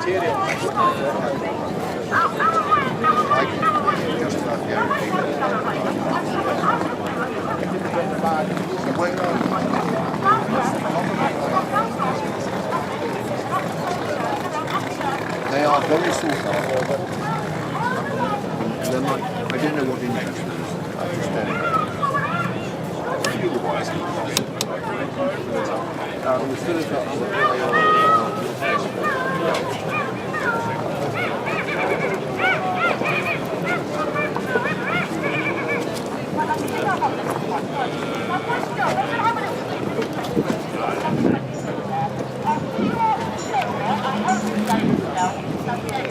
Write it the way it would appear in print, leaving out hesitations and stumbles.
just about guaranteed. They are very sought after. They're like, I don't know what interest it is. I just don't. We've still got